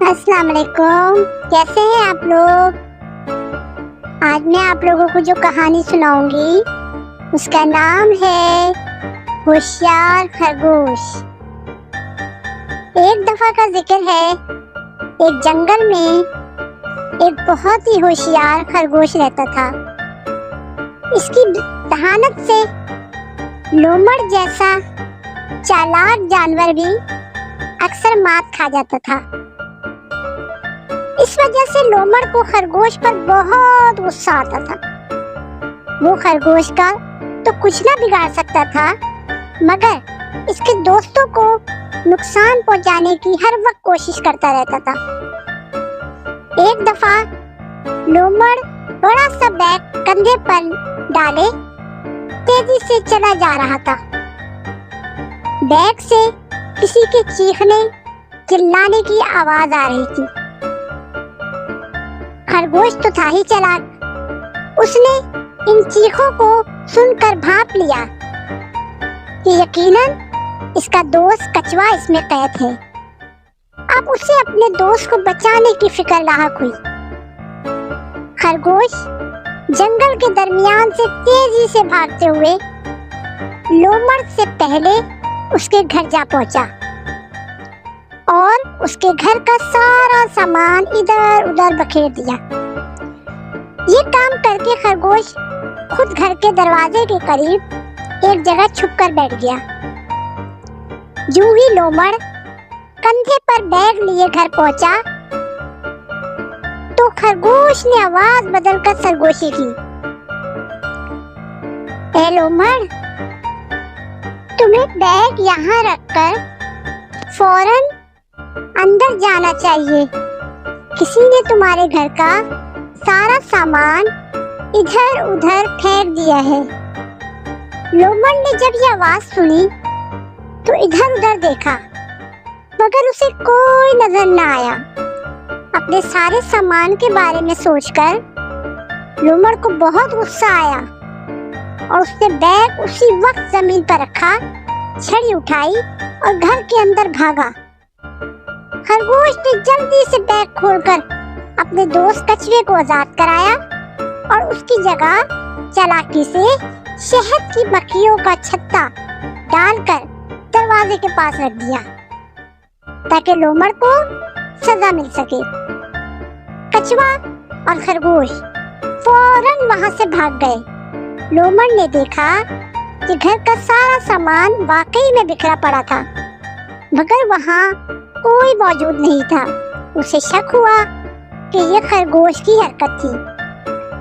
अस्सलाम वालेकुम। कैसे हैं आप लोग? आज मैं आप लोगों को जो कहानी सुनाऊंगी उसका नाम है होशियार खरगोश। एक दफा का जिक्र है, एक जंगल में एक बहुत ही होशियार खरगोश रहता था। इसकी दहानत से लोमड़ जैसा चालाक जानवर भी अक्सर मात खा जाता था। इस वजह से लोमड़ को खरगोश पर बहुत गुस्सा आता था। वो खरगोश का तो कुछ ना बिगाड़ सकता था, मगर इसके दोस्तों को नुकसान पहुंचाने की हर वक्त कोशिश करता रहता था। एक दफा लोमड़ बड़ा सा बैग कंधे पर डाले तेजी से चला जा रहा था। बैग से किसी के चीखने चिल्लाने की आवाज आ रही थी। खरगोश तो था ही चालाक, उसने इन चीखों को सुनकर भांप लिया कि यकीनन इसका दोस्त कछुआ इसमें कैद है। अब उसे अपने दोस्त को बचाने की फिक्र लाहक हुई। खरगोश जंगल के दरमियान से तेजी से भागते हुए लोमड़ से पहले उसके घर जा पहुंचा और उसके घर का सारा सामान इधर उधर बखेर दिया। ये काम करके खरगोश खुद घर के दरवाजे के करीब एक जगह छुपकर बैठ गया। यूं ही लोमड़ कंधे पर बैग लिए घर पहुंचा तो खरगोश ने आवाज बदलकर सरगोशी की, ए लोमड़, तुम्हें बैग यहाँ रखकर फौरन अंदर जाना चाहिए। किसी ने तुम्हारे घर का सारा सामान इधर उधर फेंक दिया है। लोमड़ ने जब ये आवाज सुनी तो इधर उधर देखा, मगर उसे कोई नजर न आया। अपने सारे सामान के बारे में सोचकर लोमड़ को बहुत गुस्सा आया और उसने बैग उसी वक्त जमीन पर रखा, छड़ी उठाई और घर के अंदर भागा। खरगोश ने जल्दी से बैग खोलकर अपने दोस्त कछुए को आजाद कराया और उसकी जगह चालाकी से शहद की मक्खियों का छत्ता डालकर दरवाजे के पास रख दिया ताकि लोमड़ को सजा मिल सके। कछुआ और खरगोश फौरन वहां से भाग गए। लोमड़ ने देखा कि घर का सारा सामान वाकई में बिखरा पड़ा था, मगर वहां कोई मौजूद नहीं था। उसे शक हुआ कि ये खरगोश की हरकत थी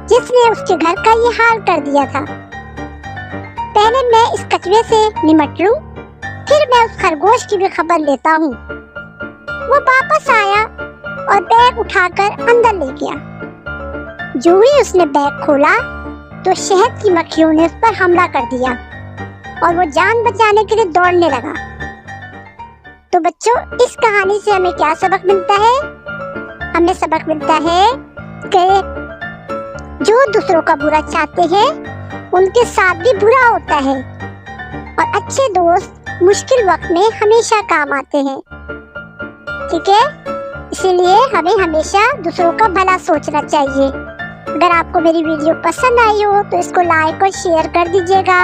जिसने उसके घर का ये हाल कर दिया था। पहले मैं इस कछुए से निपट लूं, फिर मैं उस खरगोश की भी खबर लेता हूँ। वो वापस आया और बैग उठाकर अंदर ले गया। जो ही उसने बैग खोला तो शहद की मक्खियों ने उस पर हमला कर दिया और वो जान बचाने के लिए दौड़ने लगा। तो बच्चों, इस कहानी से हमें क्या सबक मिलता है? हमें सबक मिलता है कि जो दूसरों का बुरा चाहते हैं उनके साथ भी बुरा होता है और अच्छे दोस्त मुश्किल वक्त में हमेशा काम आते हैं। ठीक है, इसीलिए हमें हमेशा दूसरों का भला सोचना चाहिए। अगर आपको मेरी वीडियो पसंद आई हो तो इसको लाइक और शेयर कर दीजिएगा।